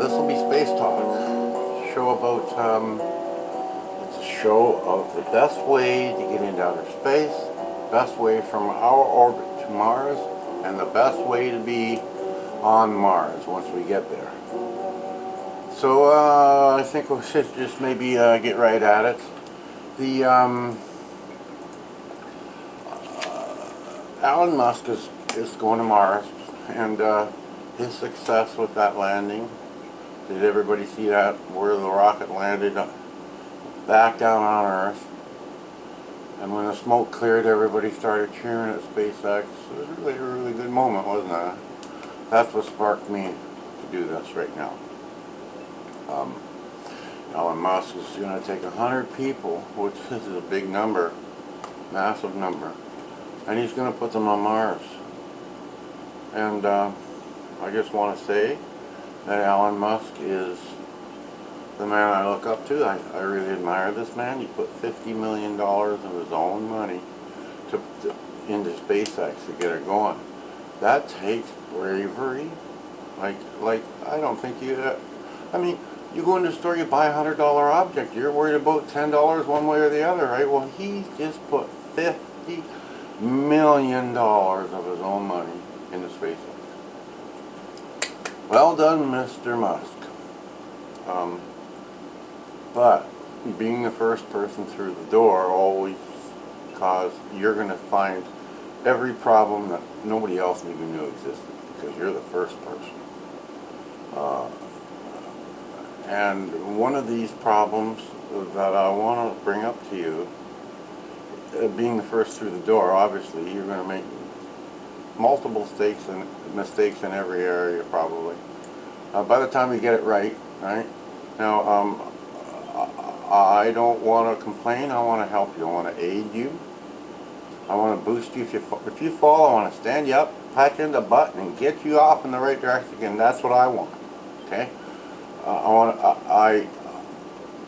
This will be Space Talk. Show about, it's a show of the best way to get into outer space, best way from our orbit to Mars, and the best way to be on Mars once we get there. So I think we should just maybe get right at it. The Elon Musk is going to Mars, and his success with that landing. Did everybody see that, where the rocket landed back down on Earth? And when the smoke cleared, everybody started cheering at SpaceX. It was really a really good moment, wasn't it? That's what sparked me to do this right now. Elon Musk is going to take 100 people, which is a big number, massive number, and he's going to put them on Mars. And I just want to say that Elon Musk is the man I look up to. I really admire this man. He put $50 million of his own money into SpaceX to get it going. That takes bravery. Like I don't think I mean, you go into the store, you buy a $100 object. You're worried about $10 one way or the other, right? Well, he just put $50 million of his own money into SpaceX. Well done, Mr. Musk. But being the first person through the door always you're going to find every problem that nobody else even knew existed because you're the first person. And one of these problems that I want to bring up to you, being the first through the door, obviously you're going to make multiple mistakes in every area probably. By the time you get it right? Now, I don't want to complain. I want to help you. I want to aid you. I want to boost you. If you fall, I want to stand you up, pat you in the butt, and get you off in the right direction again. That's what I want. Okay?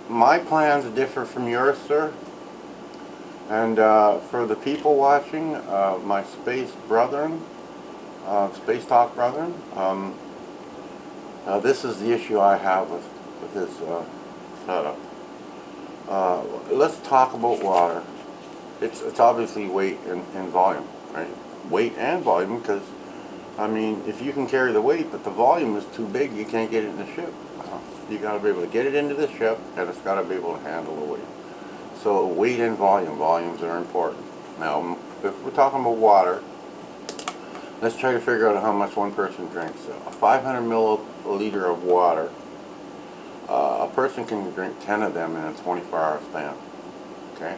My plans differ from yours, sir. And for the people watching, my space brethren, Space Talk brethren, this is the issue I have with his setup. Let's talk about water. It's obviously weight and volume, right? Weight and volume, because I mean, if you can carry the weight, but the volume is too big, you can't get it in the ship. You got to be able to get it into the ship, and it's got to be able to handle the weight. So weight and volumes are important. Now, if we're talking about water, let's try to figure out how much one person drinks. A 500 milliliter of water, a person can drink 10 of them in a 24-hour span. Okay,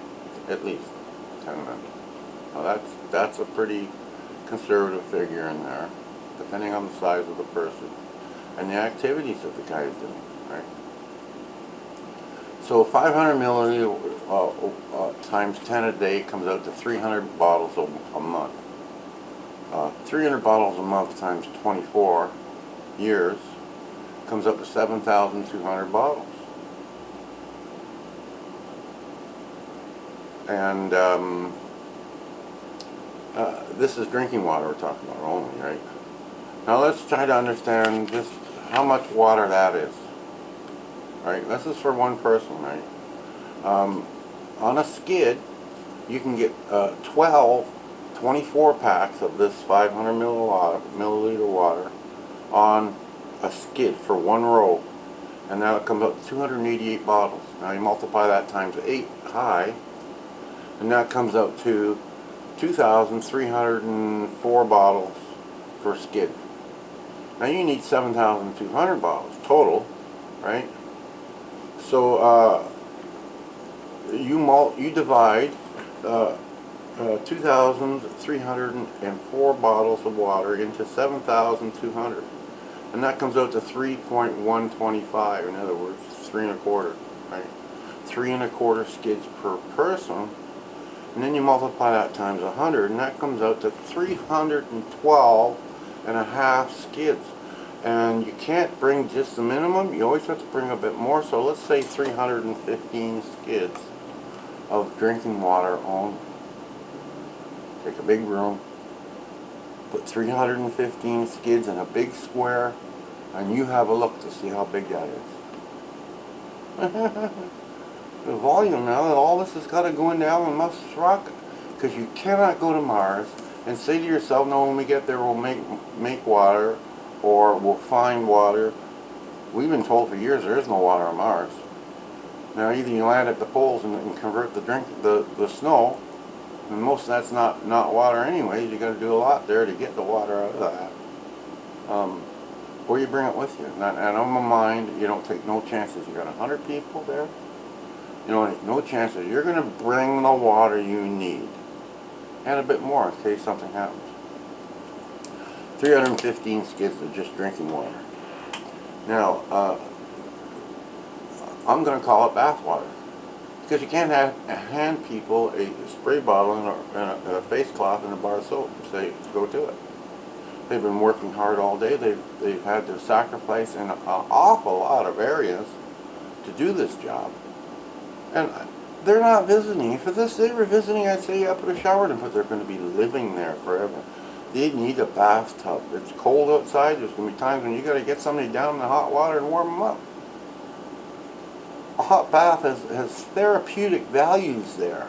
at least 10 of them. Now that's a pretty conservative figure in there, depending on the size of the person and the activities that the guy is doing. Right. So 500 milliliter times 10 a day comes out to 300 bottles a month. 300 bottles a month times 24 years comes up to 7,200 bottles. And this is drinking water we're talking about only, right? Now let's try to understand just how much water that is. Right? This is for one person, right? On a skid, you can get 24 packs of this 500 milliliter water on a skid for one row, and now it comes up to 288 bottles. Now you multiply that times 8 high, and that comes up to 2,304 bottles per skid. Now you need 7,200 bottles total, right? So you divide 2,304 bottles of water into 7,200, and that comes out to 3.125. In other words, 3 1/4, right? 3 1/4 skids per person, and then you multiply that times 100, and that comes out to 312 and a half skids. And you can't bring just the minimum, you always have to bring a bit more, so let's say 315 skids of drinking water only. Take a big room, put 315 skids in a big square And you have a look to see how big that is. The volume now, all this has got to go in the Elon Musk's rocket. Because you cannot go to Mars and say to yourself, no, when we get there we'll make water, or we'll find water. We've been told for years there is no water on Mars. Now either you land at the poles and convert the snow, and most of that's not water anyways. You got to do a lot there to get the water out of that. Or you bring it with you. And on my mind, you don't take no chances. You got 100 people there. You don't take no chances. You're going to bring the water you need, and a bit more in case something happens. 315 skids of just drinking water. Now, I'm going to call it bath water, because you can't hand people a spray bottle and a face cloth and a bar of soap and say, go to it. They've been working hard all day. They've had to sacrifice in an awful lot of areas to do this job. And they're not visiting. If they were visiting, I'd say, yeah, put a shower in, but they're going to be living there forever. They need a bathtub. It's cold outside. There's going to be times when you got to get somebody down in the hot water and warm them up. A hot bath has therapeutic values there.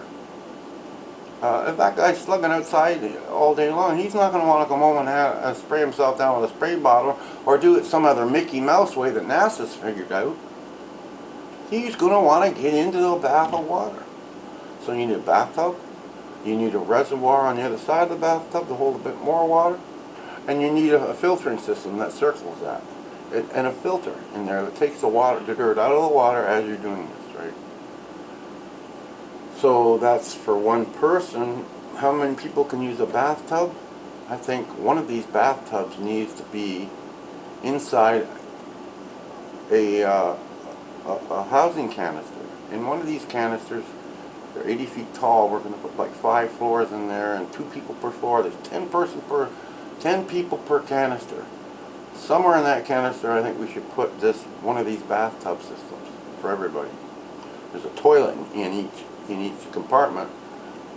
If that guy's slugging outside all day long, he's not going to want to come home and spray himself down with a spray bottle, or do it some other Mickey Mouse way that NASA's figured out. He's going to want to get into a bath of water. So you need a bathtub, you need a reservoir on the other side of the bathtub to hold a bit more water, and you need a filtering system that circles that, and a filter in there that takes the dirt out of the water as you're doing this, right? So that's for one person. How many people can use a bathtub? I think one of these bathtubs needs to be inside a housing canister. In one of these canisters, they're 80 feet tall. We're going to put like 5 floors in there, and 2 people per floor. There's 10 people per canister. Somewhere in that canister, I think we should put one of these bathtub systems for everybody. There's a toilet in each compartment,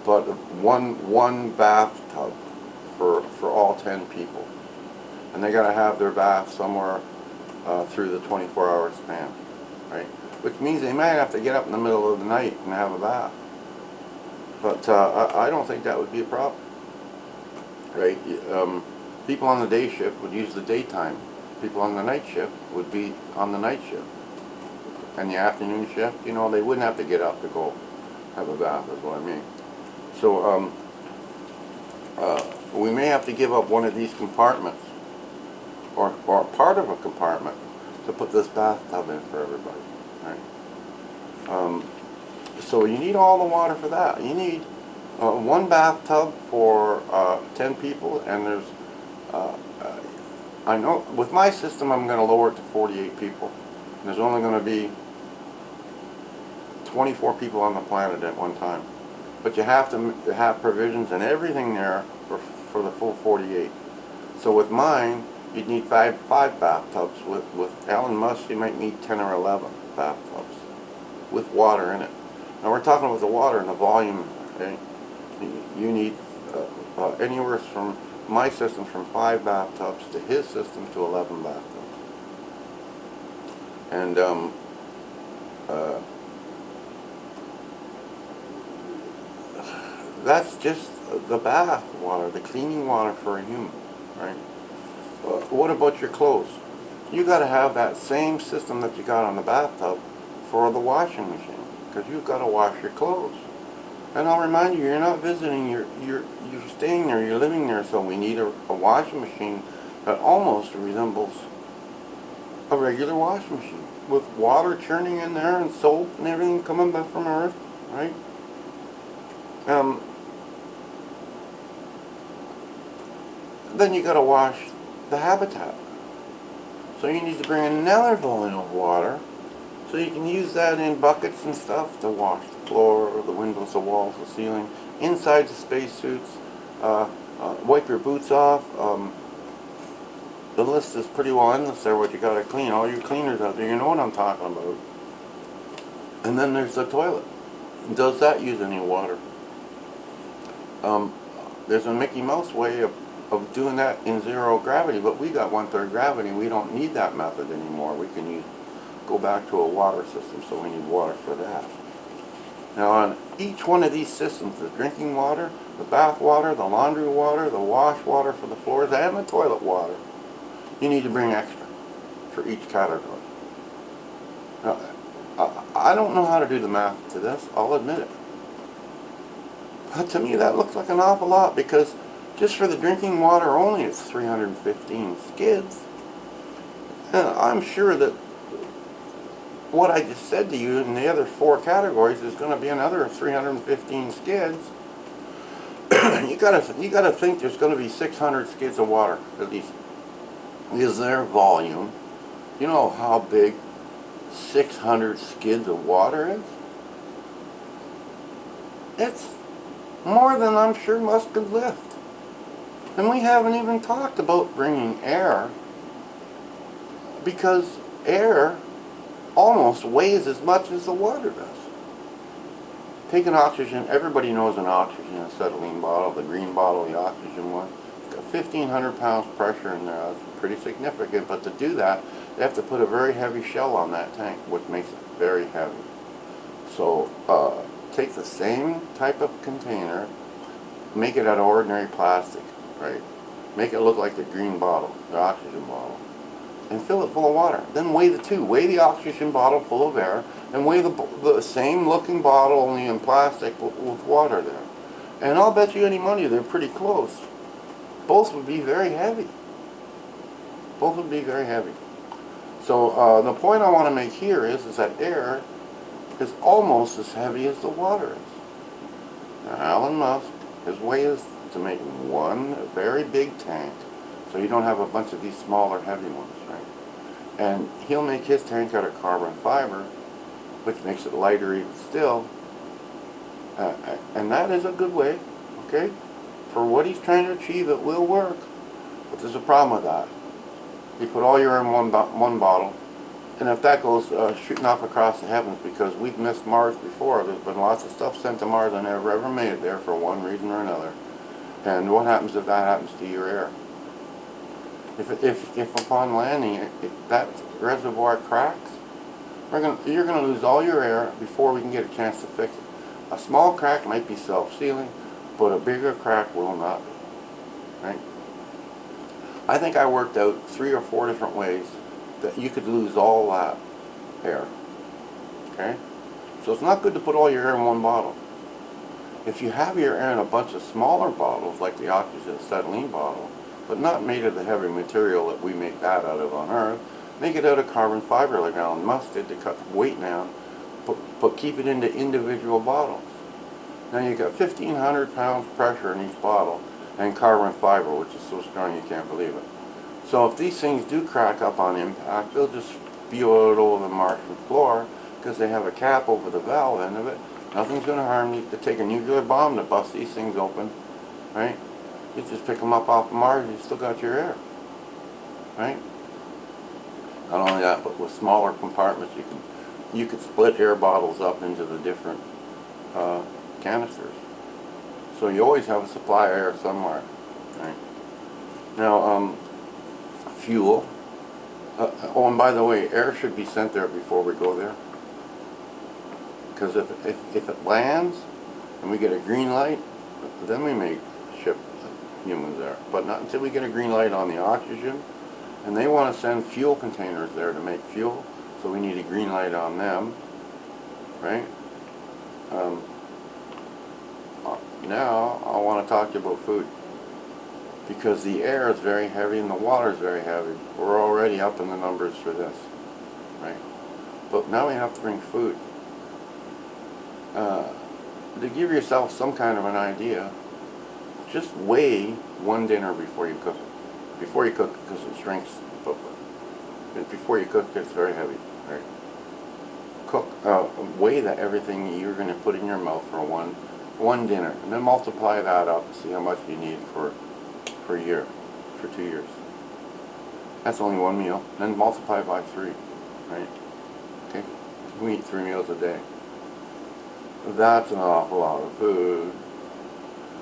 but one bathtub for all 10 people, and they got to have their bath somewhere through the 24-hour span, right? Which means they might have to get up in the middle of the night and have a bath. But I don't think that would be a problem, right? People on the day shift would use the daytime. People on the night shift would be on the night shift. And the afternoon shift, you know, they wouldn't have to get up to go have a bath, is what I mean. So we may have to give up one of these compartments, or part of a compartment, to put this bathtub in for everybody, right? So you need all the water for that. You need one bathtub for 10 people, and there's I know with my system I'm going to lower it to 48 people. And there's only going to be 24 people on the planet at one time. But you have to have provisions and everything there for the full 48. So with mine, you'd need five bathtubs. With Elon Musk, you might need 10 or 11 bathtubs with water in it. Now we're talking about the water and the volume. Okay? You need anywhere from my system from 5 bathtubs to his system to 11 bathtubs. And that's just the bath water, the cleaning water for a human, right? What about your clothes? You got to have that same system that you got on the bathtub for the washing machine, because you've got to wash your clothes. And I'll remind you, you're not visiting, you're staying there, you're living there, so we need a washing machine that almost resembles a regular washing machine, with water churning in there and soap and everything coming back from Earth, right? Then you got to wash the habitat. So you need to bring another volume of water, so you can use that in buckets and stuff to wash the floor, the windows, the walls, the ceiling, inside the spacesuits, wipe your boots off. The list is pretty well endless there, what you got to clean. All you cleaners out there, you know what I'm talking about. And then there's the toilet. Does that use any water? There's a Mickey Mouse way of of doing that in zero gravity, but we got 1/3 gravity. We don't need that method anymore. We can go back to a water system, so we need water for that. Now on each one of these systems, the drinking water, the bath water, the laundry water, the wash water for the floors, and the toilet water, you need to bring extra for each category. Now, I don't know how to do the math to this, I'll admit it. But to me that looks like an awful lot, because just for the drinking water only it's 315 skids. And I'm sure that what I just said to you in the other 4 categories is going to be another 315 skids. you gotta think there's going to be 600 skids of water at least. Is there volume? You know how big 600 skids of water is? It's more than I'm sure Musk could lift. And we haven't even talked about bringing air, because air almost weighs as much as the water does. Take an oxygen, everybody knows an oxygen acetylene bottle, the green bottle, the oxygen one. It's got 1,500 pounds pressure in there. That's pretty significant, but to do that, they have to put a very heavy shell on that tank, which makes it very heavy. So take the same type of container, make it out of ordinary plastic, right? Make it look like the green bottle, the oxygen bottle, and fill it full of water. Then weigh the two. Weigh the oxygen bottle full of air, and weigh the same looking bottle, only in plastic, with water there. And I'll bet you any money they're pretty close. Both would be very heavy. Both would be very heavy. So the point I want to make here is that air is almost as heavy as the water is. Now, Elon Musk, his way is to make one very big tank, so you don't have a bunch of these smaller heavy ones, right? And he'll make his tank out of carbon fiber, which makes it lighter even still. And that is a good way, okay? For what he's trying to achieve, it will work. But there's a problem with that. You put all your air in one bottle, and if that goes shooting off across the heavens, because we've missed Mars before, there's been lots of stuff sent to Mars and never ever made it there for one reason or another. And what happens if that happens to your air? If upon landing that reservoir cracks, you're going to lose all your air before we can get a chance to fix it. A small crack might be self-sealing, but a bigger crack will not be, right? I think I worked out 3 or 4 different ways that you could lose all that air, okay? So it's not good to put all your air in one bottle. If you have your air in a bunch of smaller bottles, like the oxygen acetylene bottle, but not made of the heavy material that we make that out of on Earth, make it out of carbon fiber like Elon Musk did to cut the weight down, but keep it into individual bottles. Now you've got 1,500 pounds pressure in each bottle, and carbon fiber, which is so strong you can't believe it. So if these things do crack up on impact, they'll just spew out over the Martian floor, because they have a cap over the valve end of it. Nothing's going to harm you. To take a nuclear bomb to bust these things open, right? You just pick them up off Mars, you still got your air, right? Not only that, but with smaller compartments, you could split air bottles up into the different canisters. So you always have a supply of air somewhere, right? Now, fuel. Oh, and by the way, air should be sent there before we go there. Because if it lands and we get a green light, then we may ship humans there. But not until we get a green light on the oxygen. And they want to send fuel containers there to make fuel, so we need a green light on them, right? Now I want to talk to you about food, because the air is very heavy and the water is very heavy. We're already up in the numbers for this, right? But now we have to bring food. To give yourself some kind of an idea, just weigh one dinner before you cook it. Before you cook it, because it shrinks, but before you cook it's very heavy, right? Weigh that everything you're going to put in your mouth for one dinner, and then multiply that up and see how much you need for a year, for 2 years. That's only one meal. Then multiply by 3, right? Okay, we eat 3 meals a day. That's an awful lot of food.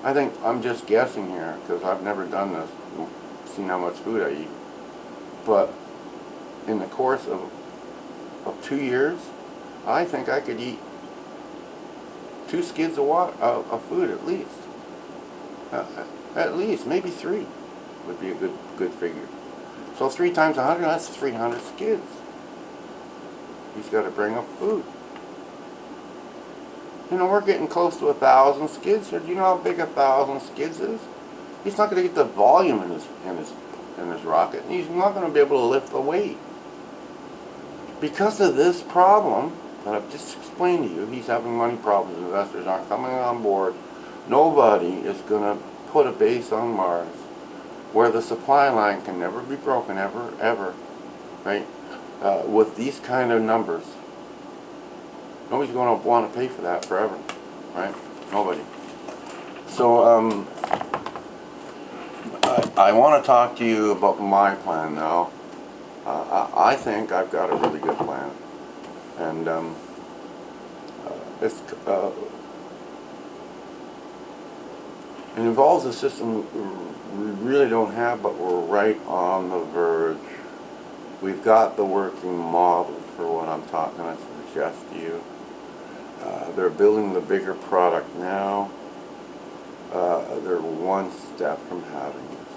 I think I'm just guessing here because I've never done this, seen how much food I eat. But in the course of 2 years, I think I could eat 2 skids of of food at least. At least, maybe 3 would be a good figure. So 3 times 100, that's 300 skids. He's got to bring up food. You know, we're getting close to 1,000 skids here. Do you know how big 1,000 skids is? He's not going to get the volume in his rocket, and he's not going to be able to lift the weight. Because of this problem that I've just explained to you, he's having money problems. Investors aren't coming on board. Nobody is going to put a base on Mars where the supply line can never be broken, ever, right? With these kind of numbers. Nobody's going to want to pay for that forever, right? Nobody. So, I want to talk to you about my plan now. I think I've got a really good plan. And it involves a system we really don't have, but we're right on the verge. We've got the working model for what I'm going to suggest to you. They're building the bigger product now. They're one step from having this.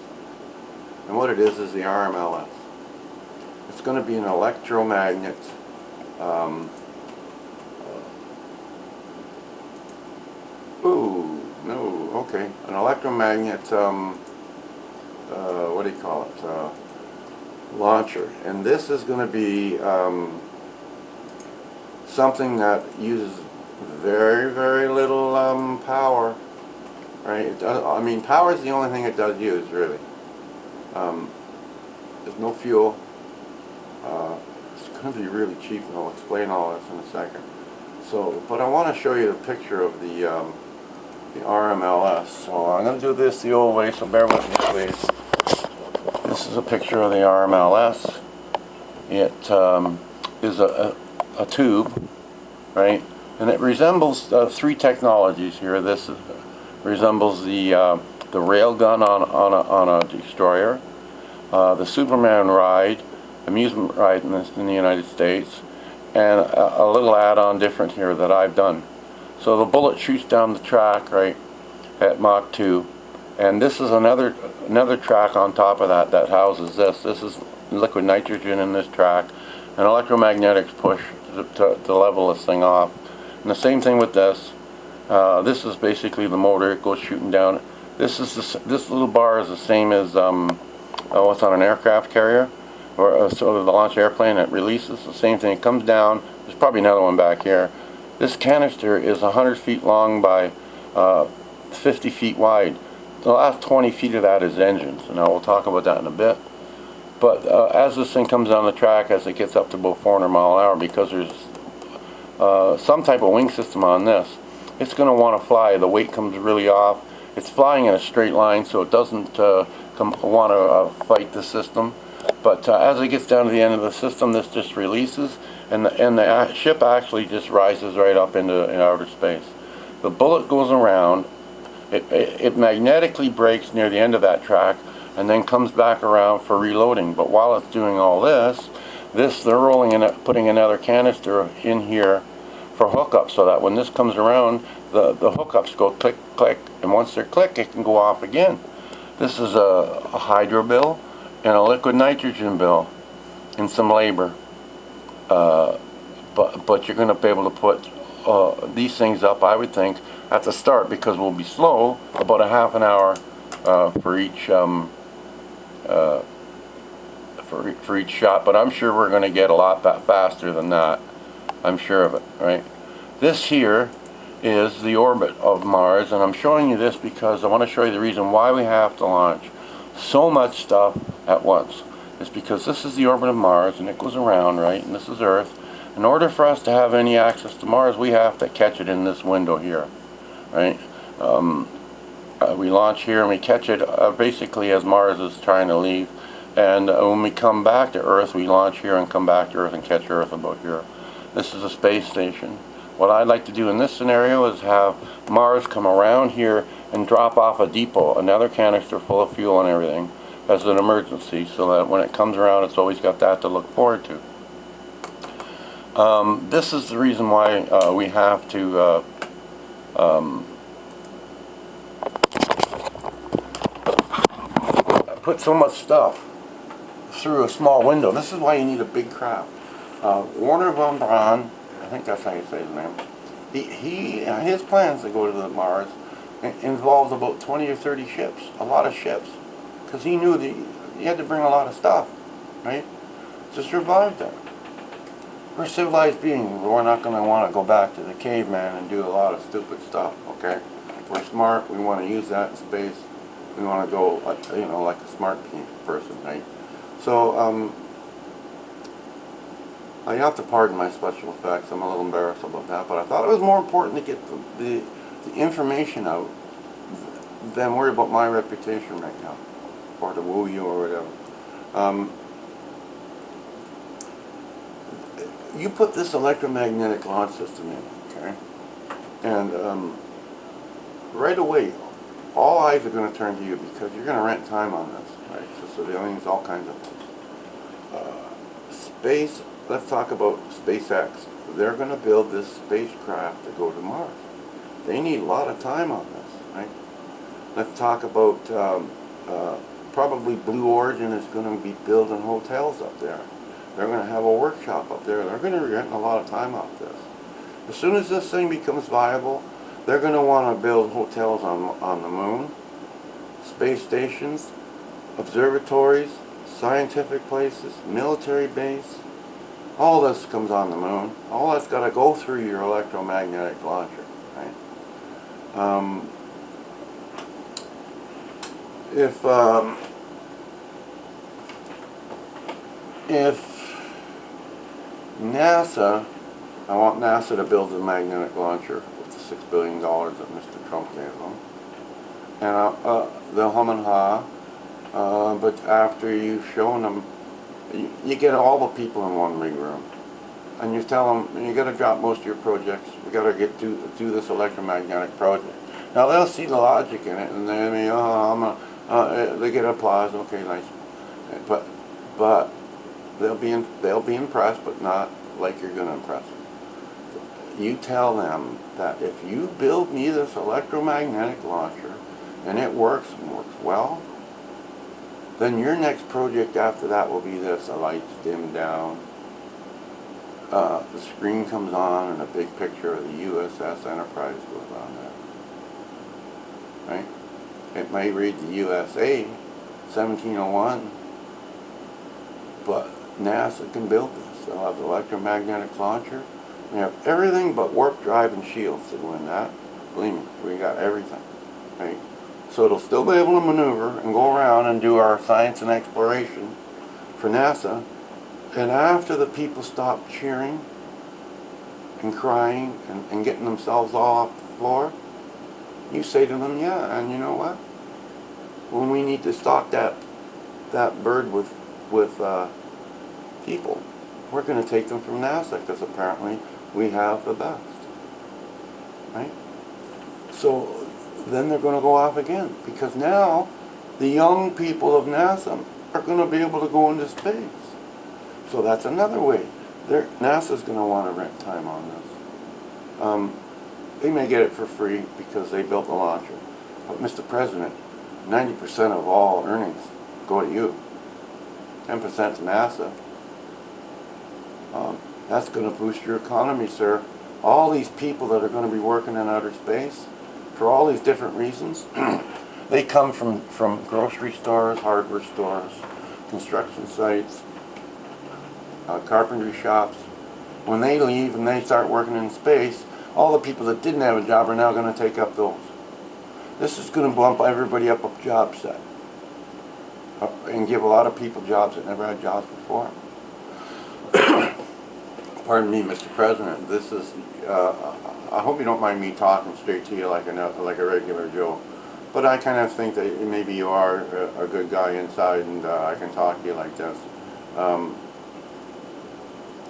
And what it is the RMLS. It's going to be an electromagnet an electromagnet what do you call it, launcher. And this is going to be something that uses very little power, right? I mean, power is the only thing it does use, really. There's no fuel. It's going to be really cheap, and I'll explain all this in a second. So, but I want to show you the picture of the RMLS. So I'm going to do this the old way, so bear with me, please. This is a picture of the RMLS. It is a tube, right? And it resembles 3 technologies here. This resembles the rail gun on a destroyer, the Superman ride, amusement ride in the United States, and a little add-on different here that I've done. So the bullet shoots down the track, right, at Mach 2, and this is another track on top of that houses this. This is liquid nitrogen in this track, and electromagnetics push to level this thing off. And the same thing with this. This is basically the motor. It goes shooting down. This little bar is the same as what's on an aircraft carrier, or sort of the launch airplane. It releases the same thing. It comes down. There's probably another one back here. This canister is 100 feet long by 50 feet wide. The last 20 feet of that is engines, and we'll talk about that in a bit. But as this thing comes down the track, as it gets up to about 400 miles an hour, because there's some type of wing system on this, it's going to want to fly. The weight comes really off. It's flying in a straight line, so it doesn't want to fight the system. But as it gets down to the end of the system, this just releases, and the ship actually just rises right up into outer space. The bullet goes around. It magnetically brakes near the end of that track, and then comes back around for reloading. But while it's doing all this, they're rolling in, putting another canister in here for hookups, so that when this comes around, the hookups go click, click, and once they're click, it can go off again. This is a hydro bill and a liquid nitrogen bill and some labor. But you're going to be able to put these things up, I would think, at the start, because we'll be slow, about a half an hour for each shot. But I'm sure we're going to get a lot faster than that. I'm sure of it, right? This here is the orbit of Mars, and I'm showing you this because I want to show you the reason why we have to launch so much stuff at once. It's because this is the orbit of Mars, and it goes around, right? And this is Earth. In order for us to have any access to Mars, we have to catch it in this window here, right? We launch here and we catch it basically as Mars is trying to leave. And when we come back to Earth, we launch here and come back to Earth and catch Earth about here. This is a space station. What I'd like to do in this scenario is have Mars come around here and drop off a depot, another canister full of fuel and everything, as an emergency, so that when it comes around, it's always got that to look forward to. This is the reason why we have to put so much stuff through a small window. This is why you need a big craft. Warner von Braun, I think that's how you say his name, his plans to go to the Mars involved about 20 or 30 ships, a lot of ships, because he knew that you had to bring a lot of stuff, right, to survive there. We're civilized beings. We're not going to want to go back to the caveman and do a lot of stupid stuff, okay? We're smart. We want to use that in space. We want to go, you know, like a smart person, right? So, you have to pardon my special effects. I'm a little embarrassed about that, but I thought it was more important to get the information out than worry about my reputation right now, or to woo you or whatever. You put this electromagnetic launch system in, okay? And right away, all eyes are going to turn to you because you're going to rent time on this, right? So there means all kinds of things. Space, let's talk about SpaceX. They're going to build this spacecraft to go to Mars. They need a lot of time on this, right? Let's talk about probably Blue Origin is going to be building hotels up there. They're going to have a workshop up there. They're going to be getting a lot of time off this. As soon as this thing becomes viable, they're going to want to build hotels on the moon, space stations, observatories, scientific places, military base. All this comes on the moon. All that's got to go through your electromagnetic launcher, right? If NASA, I want NASA to build a magnetic launcher with the $6 billion that Mr. Trump gave them. And they'll hum and ha, but after you've shown them, you get all the people in one big room. And you tell them, you got to drop most of your projects, you got to do this electromagnetic project. Now they'll see the logic in it, and they may, they get applause, okay, nice. But they'll be impressed, but not like you're going to impress them. You tell them that if you build me this electromagnetic launcher and it works and works well, then your next project after that will be this: the lights dim down, the screen comes on, and a big picture of the USS Enterprise goes on there. Right? It may read the USA 1701, but NASA can build this. They'll have the electromagnetic launcher. We have everything but warp drive and shields to win that. Believe me, we got everything. Right? So it'll still be able to maneuver and go around and do our science and exploration for NASA. And after the people stop cheering and crying and getting themselves all off the floor, you say to them, yeah, and you know what? When we need to stock that bird with people, we're going to take them from NASA because apparently we have the best. Right? So then they're going to go off again because now the young people of NASA are going to be able to go into space. So that's another way. NASA's going to want to rent time on this. They may get it for free because they built the launcher. But Mr. President, 90% of all earnings go to you. 10% to NASA. That's going to boost your economy, sir. All these people that are going to be working in outer space, for all these different reasons, they come from grocery stores, hardware stores, construction sites, carpentry shops. When they leave and they start working in space, all the people that didn't have a job are now going to take up those. This is going to bump everybody up a job set and give a lot of people jobs that never had jobs before. Pardon me, Mr. President. This is. I hope you don't mind me talking straight to you like a regular Joe, but I kind of think that maybe you are a good guy inside, and I can talk to you like this.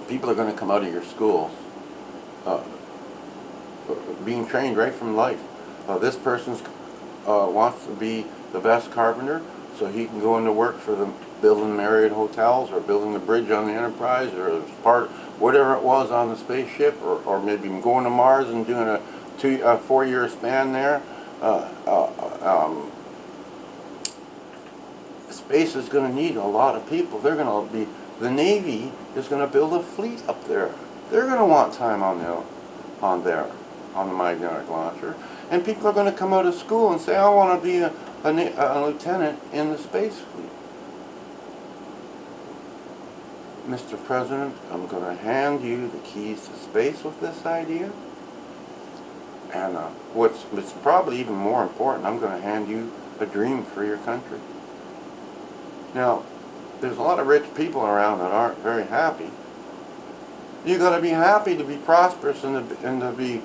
People are going to come out of your schools being trained right from life. This person wants to be the best carpenter, so he can go into work for the building Marriott hotels or building the bridge on the Enterprise or part whatever it was on the spaceship, or maybe going to Mars and doing a 4-year span there. Space is going to need a lot of people. They're going to be, the Navy is going to build a fleet up there. They're going to want time on the magnetic launcher, and people are going to come out of school and say, I want to be a lieutenant in the space fleet. Mr. President, I'm going to hand you the keys to space with this idea, and what's probably even more important, I'm going to hand you a dream for your country. Now, there's a lot of rich people around that aren't very happy. You got to be happy to be prosperous and to be,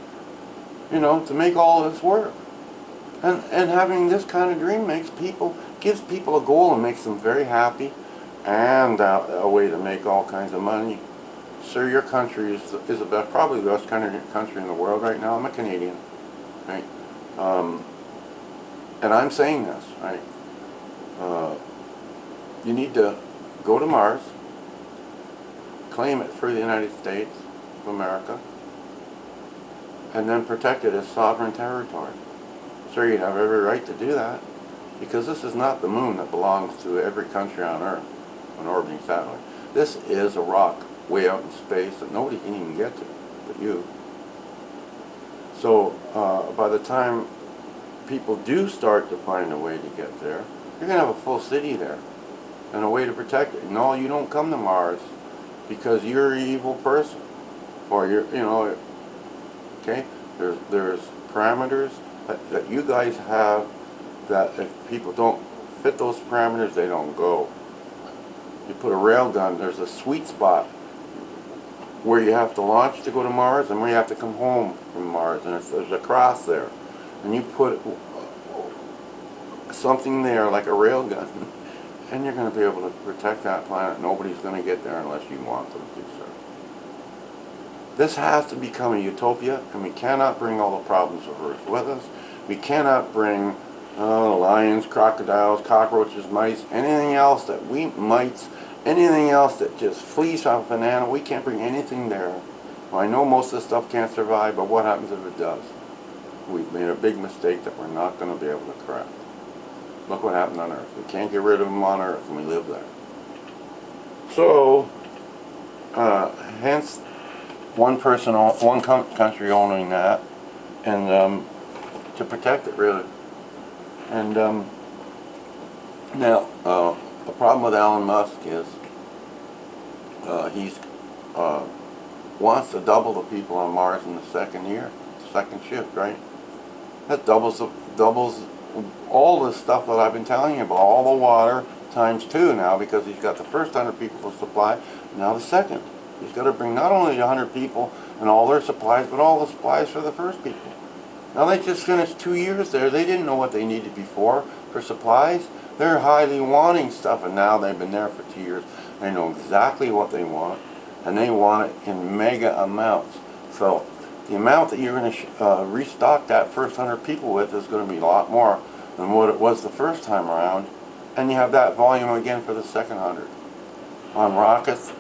to make all this work. And having this kind of dream gives people a goal and makes them very happy, and a way to make all kinds of money. Sir, your country is probably the best country in the world right now. I'm a Canadian, right? And I'm saying this, right? You need to go to Mars, claim it for the United States of America, and then protect it as sovereign territory. Sir, you have every right to do that, because this is not the moon that belongs to every country on Earth, an orbiting satellite. This is a rock way out in space that nobody can even get to but you. So by the time people do start to find a way to get there, you're going to have a full city there and a way to protect it. No, you don't come to Mars because you're an evil person, or okay? There's parameters that you guys have that if people don't fit those parameters, they don't go. You put a rail gun, there's a sweet spot where you have to launch to go to Mars and where you have to come home from Mars, and there's a cross there. And you put something there like a rail gun, and you're going to be able to protect that planet. Nobody's going to get there unless you want them to, sir. This has to become a utopia, and we cannot bring all the problems of Earth with us. We cannot bring lions, crocodiles, cockroaches, mice, anything else that anything else that just flees off an animal. We can't bring anything there. Well, I know most of this stuff can't survive, but what happens if it does? We've made a big mistake that we're not going to be able to correct. Look what happened on Earth. We can't get rid of them on Earth, and we live there. So, hence, one country owning that, and to protect it, really. And now, the problem with Elon Musk is he's wants to double the people on Mars in the second shift, right? That doubles all the stuff that I've been telling you about, all the water times 2 now, because he's got the first 100 people to supply, now the second. He's got to bring not only 100 people and all their supplies, but all the supplies for the first people. Now they just finished 2 years there. They didn't know what they needed before for supplies. They're highly wanting stuff, and now they've been there for 2 years. They know exactly what they want, and they want it in mega amounts. So the amount that you're going to restock that first 100 people with is going to be a lot more than what it was the first time around, and you have that volume again for the second 100. On rockets,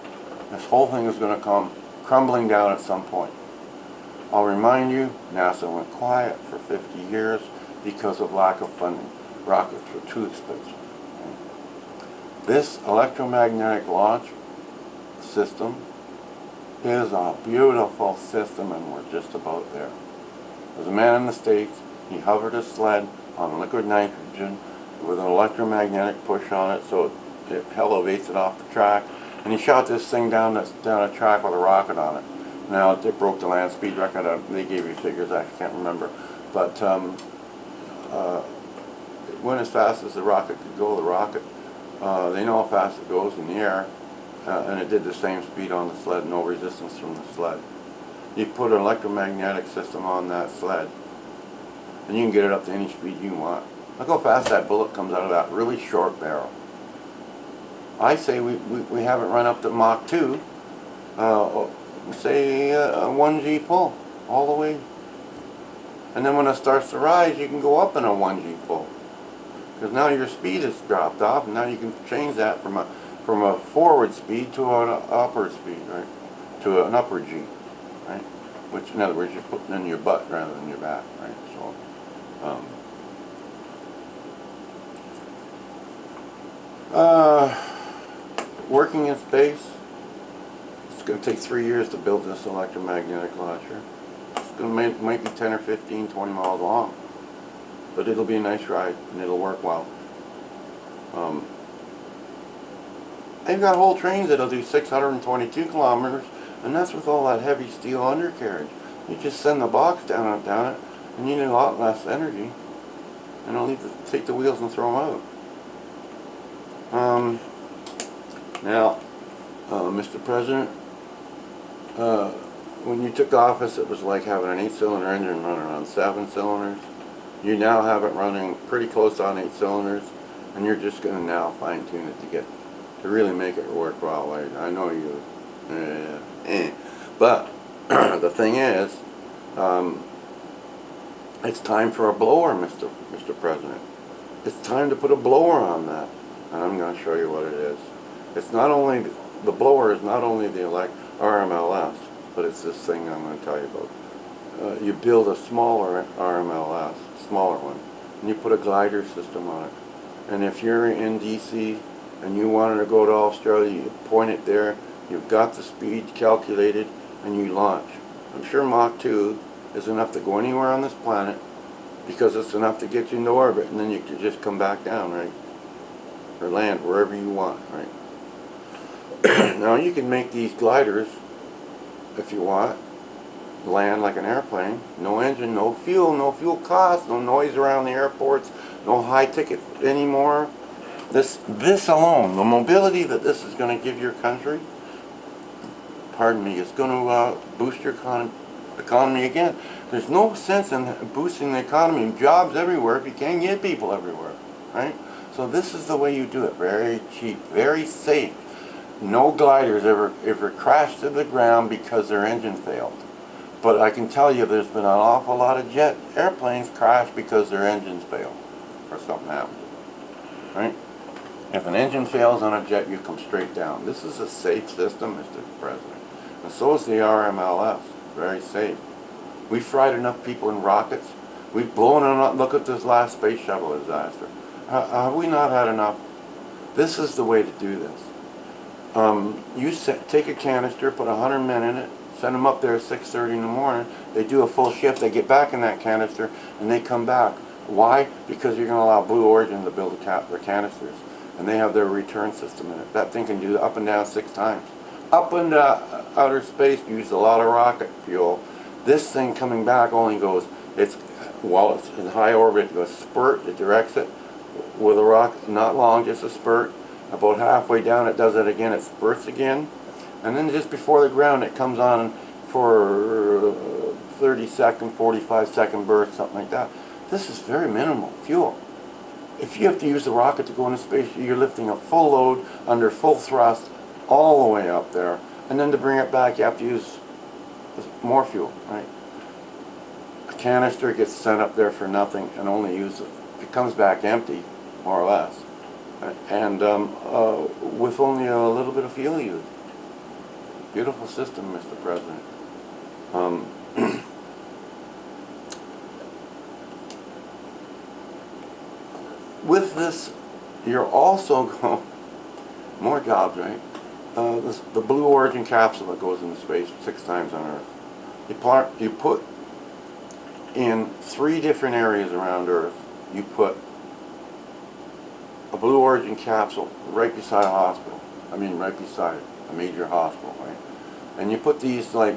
this whole thing is going to come crumbling down at some point. I'll remind you, NASA went quiet for 50 years because of lack of funding. Rockets were too expensive. This electromagnetic launch system is a beautiful system, and we're just about there. There's a man in the States, he hovered a sled on liquid nitrogen with an electromagnetic push on it, so it elevates it off the track, and he shot this thing down a track with a rocket on it. Now it broke the land speed record. They gave you figures, I can't remember, but it went as fast as the rocket could go. The rocket, they know how fast it goes in the air, and it did the same speed on the sled, no resistance from the sled. You put an electromagnetic system on that sled, and you can get it up to any speed you want. Look how fast that bullet comes out of that really short barrel. I say we haven't run up to Mach 2, say a 1G pull, all the way And then when it starts to rise, you can go up in a 1G full. Because now your speed has dropped off, and now you can change that from a forward speed to an upper speed, right? To an upper G, right? Which, in other words, you're putting in your butt rather than your back, right? So, working in space, it's going to take 3 years to build this electromagnetic launcher. It's going to might be 10 or 15, 20 miles long, but it'll be a nice ride and it'll work well. They've got whole trains that'll do 622 kilometers, and that's with all that heavy steel undercarriage. You just send the box down it, and you need a lot less energy, and only take the wheels and throw them out. Now, Mr. President, when you took office, it was like having an 8-cylinder engine running on 7 cylinders. You now have it running pretty close on 8 cylinders, and you're just going to now fine-tune it to really make it work well. I know you, but the thing is, it's time for a blower, Mr. President. It's time to put a blower on that, and I'm going to show you what it is. It's not only the blower is not only the RMLS, but it's this thing I'm going to tell you about. You build a smaller RMLS, smaller one, and you put a glider system on it. And if you're in DC and you wanted to go to Australia, you point it there, you've got the speed calculated, and you launch. I'm sure Mach 2 is enough to go anywhere on this planet, because it's enough to get you into orbit, and then you can just come back down, right? Or land wherever you want, right? Now you can make these gliders, if you want, land like an airplane. No engine, no fuel cost, no noise around the airports, no high ticket anymore. This alone, the mobility that this is going to give your country, pardon me, is going to boost your economy again. There's no sense in boosting the economy, jobs everywhere, if you can't get people everywhere, right? So this is the way you do it. Very cheap, very safe. No gliders ever crashed to the ground because their engine failed. But I can tell you there's been an awful lot of jet airplanes crash because their engines failed or something happened, right? If an engine fails on a jet, you come straight down. This is a safe system, Mr. President. And so is the RMLS. Very safe. We've fried enough people in rockets. We've blown enough. Look at this last space shuttle disaster. Have we not had enough? This is the way to do this. Take a canister, put 100 men in it, send them up there at 6:30 in the morning. They do a full shift. They get back in that canister, and they come back. Why? Because you're going to allow Blue Origin to build their canisters, and they have their return system in it. That thing can do up and down 6 times. Up into outer space, used a lot of rocket fuel. This thing coming back only goes, while it's in high orbit, it goes spurt, it directs it with a rocket, not long, just a spurt. About halfway down it does it again, it spurts again. And then just before the ground it comes on for 30-second, 45-second burst, something like that. This is very minimal fuel. If you have to use the rocket to go into space, you're lifting a full load under full thrust all the way up there. And then to bring it back, you have to use more fuel, right? A canister gets sent up there for nothing and only it comes back empty, more or less. And with only a little bit of fuel used. Beautiful system, Mr. President. With this, you're also going, more jobs, right? The Blue Origin capsule that goes into space 6 times on Earth. You put in 3 different areas around Earth, you put a Blue Origin capsule right beside a hospital. I mean, right beside a major hospital, right? And you put these like,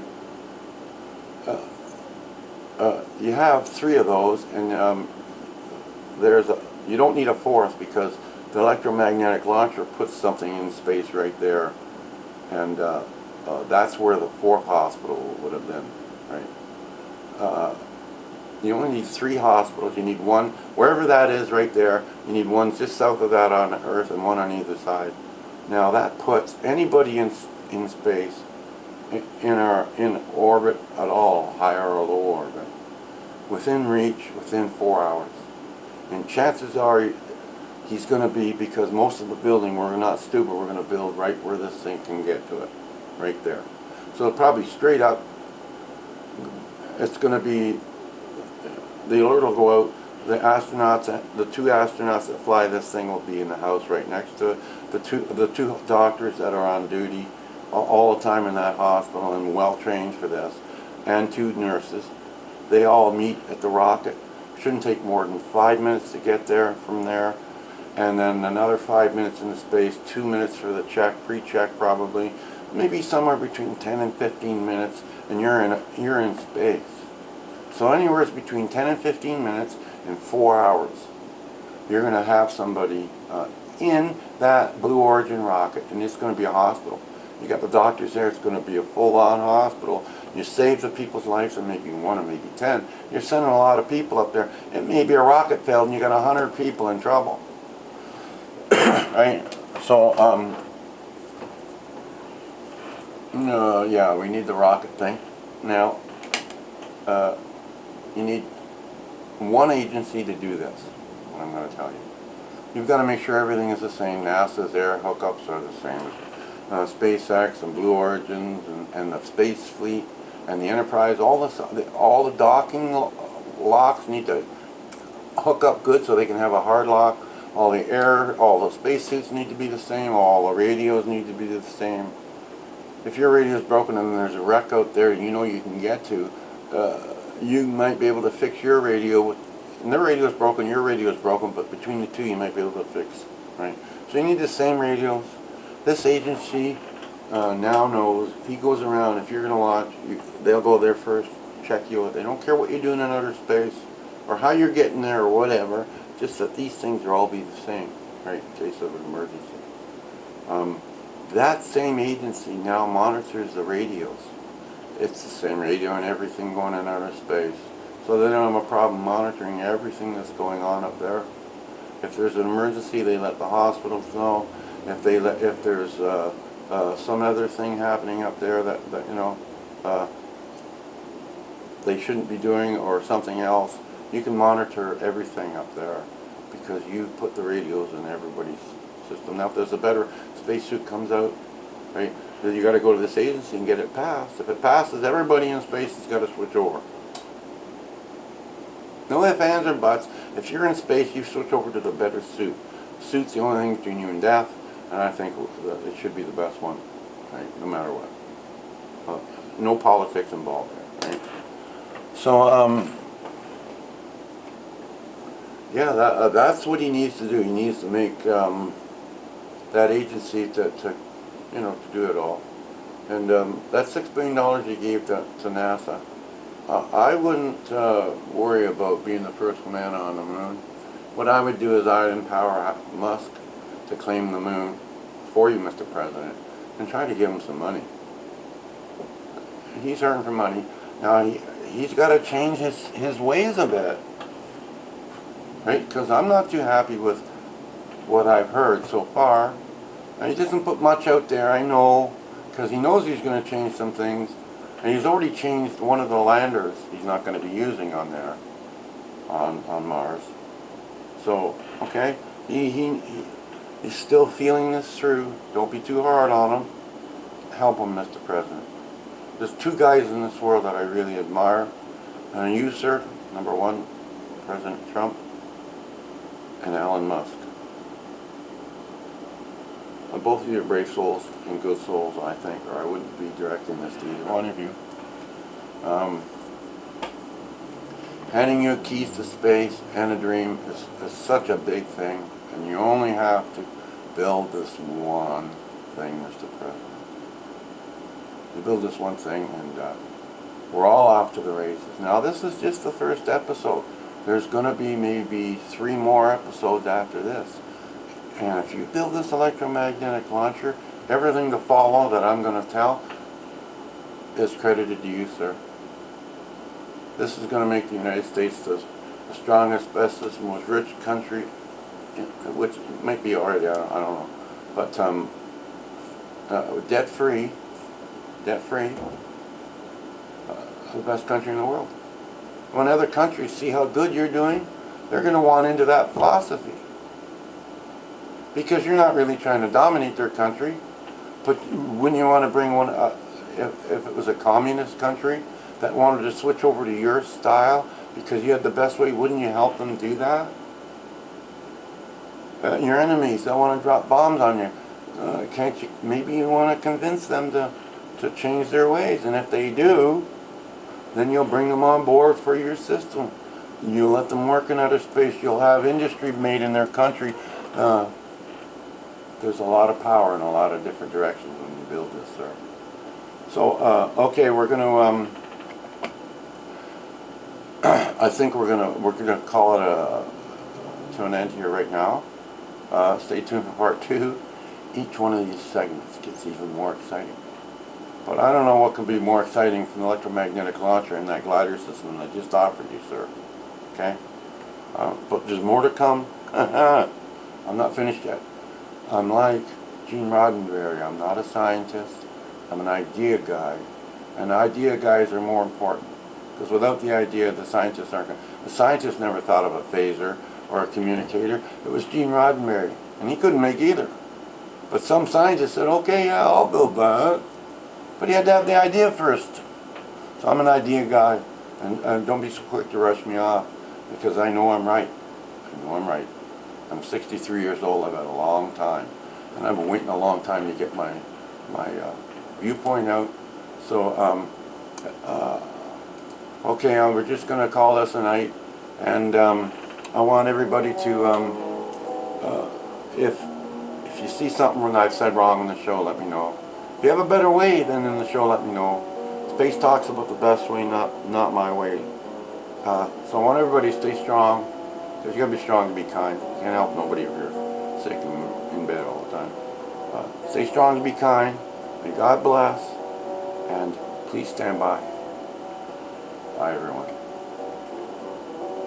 you have 3 of those, and you don't need a 4th because the electromagnetic launcher puts something in space right there, and that's where the 4th hospital would have been, right? You only need 3 hospitals. You need one, wherever that is right there, you need one just south of that on Earth and one on either side. Now that puts anybody in space, in orbit at all, higher or low orbit, within reach within 4 hours. And chances are he's going to be, because most of the building, we're not stupid, we're going to build right where this thing can get to it, right there. So probably straight up, it's going to be, the alert will go out, the astronauts, the 2 astronauts that fly this thing will be in the house right next to it. The two doctors that are on duty all the time in that hospital and well trained for this, and 2 nurses, they all meet at the rocket. Shouldn't take more than 5 minutes to get there from there, and then another 5 minutes in the space, 2 minutes for the check, pre-check probably, maybe somewhere between 10 and 15 minutes, and you're in space. So anywhere between 10 and 15 minutes and 4 hours, you're going to have somebody in that Blue Origin rocket, and it's going to be a hospital. You got the doctors there, it's going to be a full-on hospital. You save the people's lives, and maybe 1 or maybe 10. You're sending a lot of people up there. It may be a rocket failed, and you got 100 people in trouble. Right? So, yeah, we need the rocket thing. Now, you need one agency to do this, what I'm going to tell you. You've got to make sure everything is the same. NASA's air hookups are the same. SpaceX and Blue Origins and the Space Fleet and the Enterprise, all the docking locks need to hook up good so they can have a hard lock. All the spacesuits need to be the same. All the radios need to be the same. If your radio is broken and there's a wreck out there you know you can get to, you might be able to fix your radio and their radio is broken, your radio is broken, but between the two you might be able to fix, right? So you need the same radios. This agency now knows, if he goes around, if you're going to launch, they'll go there first, check you out. They don't care what you're doing in outer space or how you're getting there or whatever, just that these things will all be the same, right, in case of an emergency. That same agency now monitors the radios. It's the same radio and everything going in outer space. So they don't have a problem monitoring everything that's going on up there. If there's an emergency, they let the hospitals know. If there's some other thing happening up there that you know they shouldn't be doing, or something else, you can monitor everything up there because you put the radios in everybody's system. Now, if there's a better spacesuit comes out, right, then you got to go to this agency and get it passed. If it passes, everybody in space has got to switch over. No ifs, ands, or buts. If you're in space, you switch over to the better suit. Suit's the only thing between you and death. And I think it should be the best one, right? No matter what. No politics involved there, right? So, yeah, that's what he needs to do. He needs to make that agency to do it all. And that $6 billion he gave to NASA, I wouldn't worry about being the first man on the moon. What I would do is I'd empower Musk to claim the moon for you, Mr. President, and try to give him some money. He's earning for money. Now, he's got to change his ways a bit, right? Because I'm not too happy with what I've heard so far. Now, he doesn't put much out there, I know, because he knows he's going to change some things. And he's already changed one of the landers he's not going to be using on there, on Mars. So, okay, he's still feeling this through. Don't be too hard on him. Help him, Mr. President. There's 2 guys in this world that I really admire. And you, sir, number 1, President Trump, and Elon Musk. And both of you are brave souls and good souls, I think, or I wouldn't be directing this to either one of you. Handing you keys to space and a dream is such a big thing, and you only have to build this one thing, Mr. President. You build this one thing, and we're all off to the races. Now, this is just the first episode. There's going to be maybe 3 more episodes after this. And if you build this electromagnetic launcher, everything to follow that I'm going to tell is credited to you, sir. This is going to make the United States the strongest, bestest, most rich country, which might be already, I don't know. But debt-free, the best country in the world. when other countries see how good you're doing, they're going to want into that philosophy. Because you're not really trying to dominate their country, but wouldn't you want to bring one, if it was a communist country that wanted to switch over to your style because you had the best way, wouldn't you help them do that? Your enemies, they want to drop bombs on you. Can't you, maybe you want to convince them to change their ways, and if they do, then you'll bring them on board for your system. You'll let them work in outer space. You'll have industry made in their country. There's a lot of power in a lot of different directions when you build this, sir. So, okay, we're going to, I think we're gonna call it to an end here right now. Stay tuned for part 2. Each one of these segments gets even more exciting. But I don't know what can be more exciting from the electromagnetic launcher and that glider system that I just offered you, sir. Okay? But there's more to come. I'm not finished yet. I'm like Gene Roddenberry. I'm not a scientist. I'm an idea guy. And idea guys are more important. Because without the idea, the scientists aren't going to. The scientists never thought of a phaser or a communicator. It was Gene Roddenberry. And he couldn't make either. But some scientists said, okay, yeah, I'll build that. But he had to have the idea first. So I'm an idea guy. And don't be so quick to rush me off. Because I know I'm right. I know I'm right. I'm 63 years old. I've had a long time. And I've been waiting a long time to get my viewpoint out. So, okay, we're just going to call this a night. And I want everybody to, if you see something that I've said wrong in the show, let me know. If you have a better way than in the show, let me know. Space talks about the best way, not my way. So I want everybody to stay strong. Because you got to be strong to be kind. You can't help nobody if you're sick and in bed all the time. Stay strong to be kind. May God bless. And please stand by. Bye, everyone.